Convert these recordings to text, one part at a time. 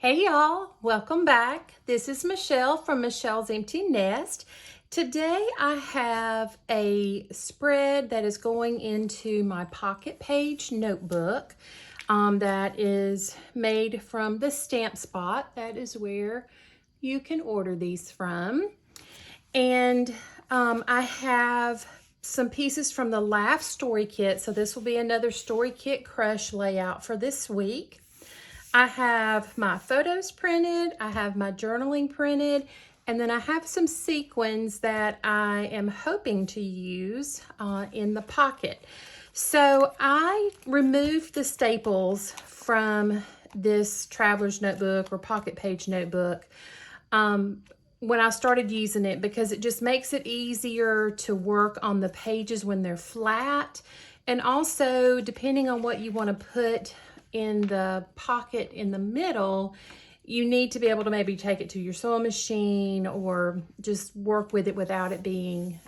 Hey y'all, welcome back. This is Michelle from Michelle's Empty Nest. Today I have a spread that is going into my pocket page notebook that is made from the Stamp Spot. That is where you can order these from. And I have some pieces from the Laugh Story Kit. So this will be another Story Kit Crush layout for this week. I have my photos printed, I have my journaling printed, and then I have some sequins that I am hoping to use in the pocket. So I removed the staples from this traveler's notebook or pocket page notebook when I started using it because it just makes it easier to work on the pages when they're flat. And also, depending on what you want to put in the pocket in the middle, you need to be able to maybe take it to your sewing machine or just work with it without it being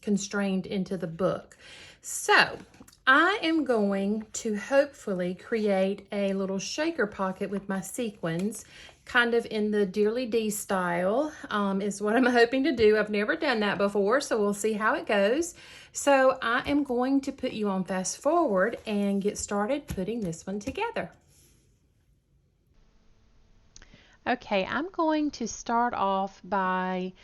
constrained into the book. So I am going to hopefully create a little shaker pocket with my sequins, kind of in the Dearly Dee style is what I'm hoping to do. I've never done that before, so we'll see how it goes. So I am going to put you on fast forward and get started putting this one together. Okay, I'm going to start off by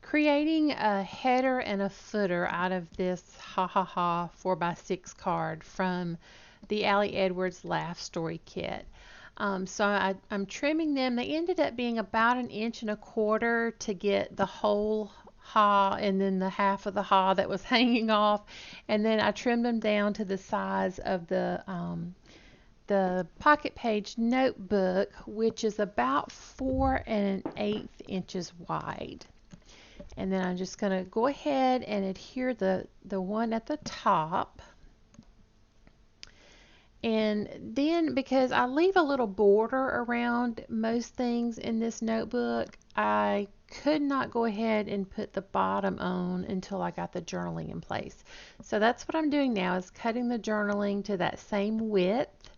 creating a header and a footer out of this Ha Ha Ha 4x6 card from the Allie Edwards Laugh Story Kit. I'm trimming them. They ended up being about 1.25 inches to get the whole ha and then the half of the ha that was hanging off. And then I trimmed them down to the size of the pocket page notebook, which is about 4 1/8 inches wide. And then I'm just going to go ahead and adhere the one at the top. And then because I leave a little border around most things in this notebook, I could not go ahead and put the bottom on until I got the journaling in place. So that's what I'm doing now, is cutting the journaling to that same width.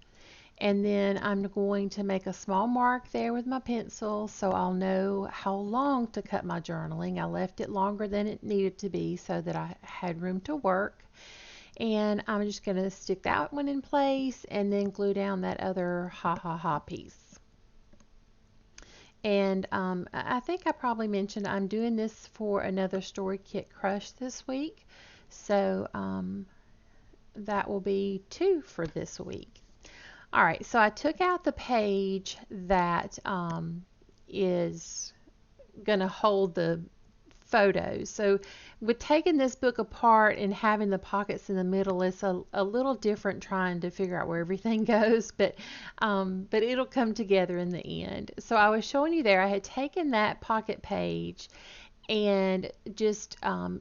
And then I'm going to make a small mark there with my pencil so I'll know how long to cut my journaling. I left it longer than it needed to be so that I had room to work. And I'm just going to stick that one in place and then glue down that other Ha Ha Ha piece. And I think I probably mentioned I'm doing this for another Story Kit Crush this week. So that will be 2 for this week. All right, so I took out the page that is going to hold the photos. So with taking this book apart and having the pockets in the middle, it's a little different trying to figure out where everything goes, but it'll come together in the end. So I was showing you there, I had taken that pocket page and just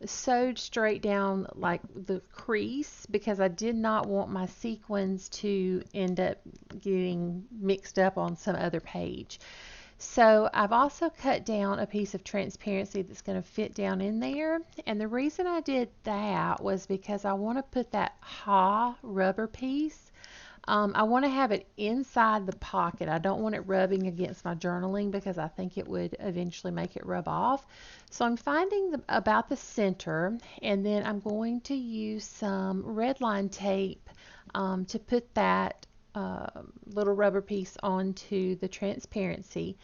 sewed straight down like the crease because I did not want my sequins to end up getting mixed up on some other page. So I've also cut down a piece of transparency that's going to fit down in there. And the reason I did that was because I want to put that Ha rubber piece. I want to have it inside the pocket. I don't want it rubbing against my journaling because I think it would eventually make it rub off. So I'm finding about the center, and then I'm going to use some red line tape to put that little rubber piece onto the transparency.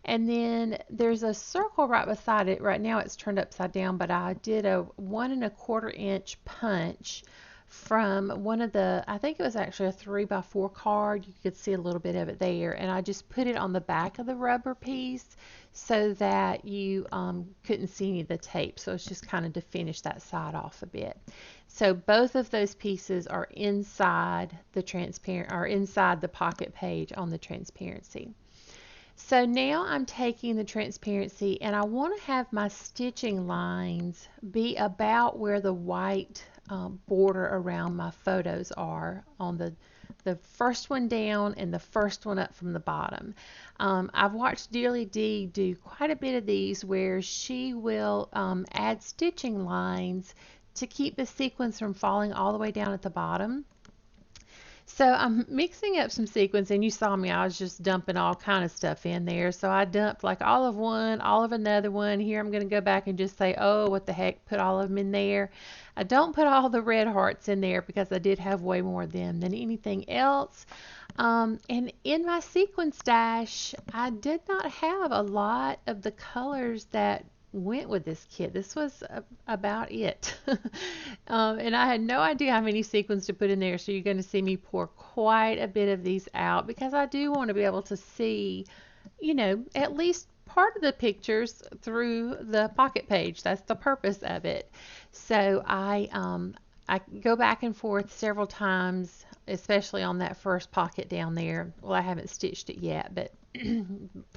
And then there's a circle right beside it. Right now it's turned upside down, but I did a 1 1/4 inch punch from one of the, I think it was actually a 3x4 card. You could see a little bit of it there. And I just put it on the back of the rubber piece so that you couldn't see any of the tape. So it's just kind of to finish that side off a bit. So both of those pieces are inside the transparent, or inside the pocket page on the transparency. So now I'm taking the transparency and I want to have my stitching lines be about where the white border around my photos are on the first one down and the first one up from the bottom. I've watched Dearly Dee do quite a bit of these where she will add stitching lines to keep the sequins from falling all the way down at the bottom. So I'm mixing up some sequins, and you saw me, I was just dumping all kind of stuff in there. So I dumped like all of one, all of another one. Here I'm going to go back and just say, oh, what the heck, put all of them in there. I don't put all the red hearts in there because I did have way more of them than anything else. And in my sequin stash, I did not have a lot of the colors that went with this kit. This was about it. And I had no idea how many sequins to put in there, so you're going to see me pour quite a bit of these out because I do want to be able to see, at least part of the pictures through the pocket page. That's the purpose of it. So I go back and forth several times, especially on that first pocket down there. Well, I haven't stitched it yet, but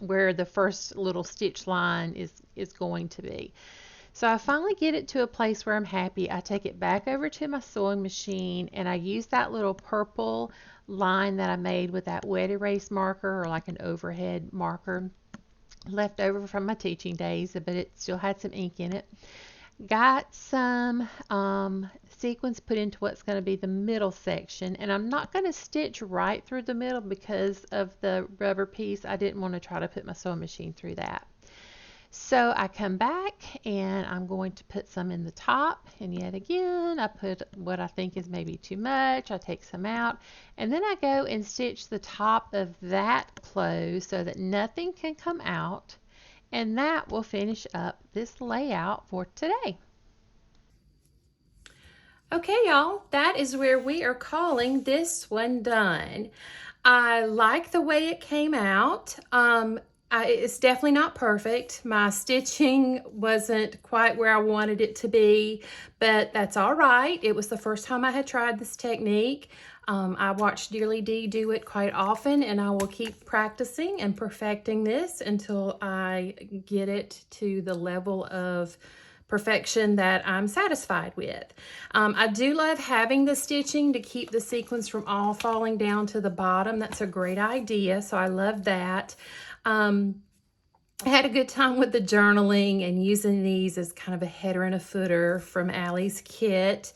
where the first little stitch line is going to be. So I finally get it to a place where I'm happy. I take it back over to my sewing machine, and I use that little purple line that I made with that wet erase marker, or like an overhead marker left over from my teaching days, but it still had some ink in it. Got some sequins put into what's going to be the middle section, and I'm not going to stitch right through the middle because of the rubber piece. I didn't want to try to put my sewing machine through that. So I come back and I'm going to put some in the top, and yet again I put what I think is maybe too much. I take some out, and then I go and stitch the top of that closed so that nothing can come out, and that will finish up this layout for today. Okay, y'all, that is where we are calling this one done. I like the way it came out. It's definitely not perfect. My stitching wasn't quite where I wanted it to be, but that's all right. It was the first time I had tried this technique. I watched Dearly Dee do it quite often, and I will keep practicing and perfecting this until I get it to the level of perfection that I'm satisfied with. I do love having the stitching to keep the sequins from all falling down to the bottom. That's a great idea, so I love that. I had a good time with the journaling and using these as kind of a header and a footer from Allie's kit.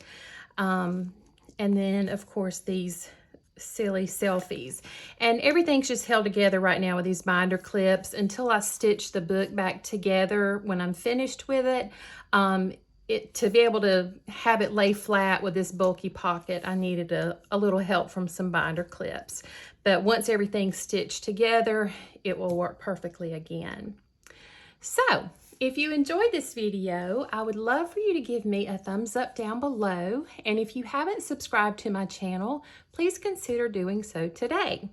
And then, of course, these silly selfies. And everything's just held together right now with these binder clips until I stitch the book back together when I'm finished with it. To be able to have it lay flat with this bulky pocket, I needed a little help from some binder clips. But once everything's stitched together, it will work perfectly again. So, if you enjoyed this video, I would love for you to give me a thumbs up down below. And if you haven't subscribed to my channel, please consider doing so today.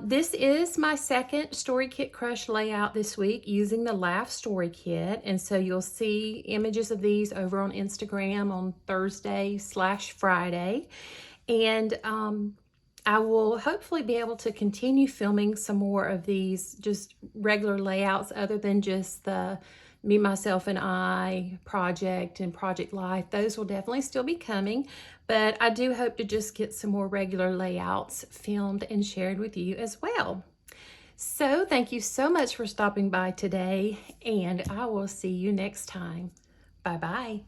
This is my second Story Kit Crush layout this week using the Laugh Story Kit. And so you'll see images of these over on Instagram on Thursday/Friday. And I will hopefully be able to continue filming some more of these just regular layouts other than just the Me, Myself, and I project and project life. Those will definitely still be coming, but I do hope to just get some more regular layouts filmed and shared with you as well. So thank you so much for stopping by today, and I will see you next time. Bye-bye.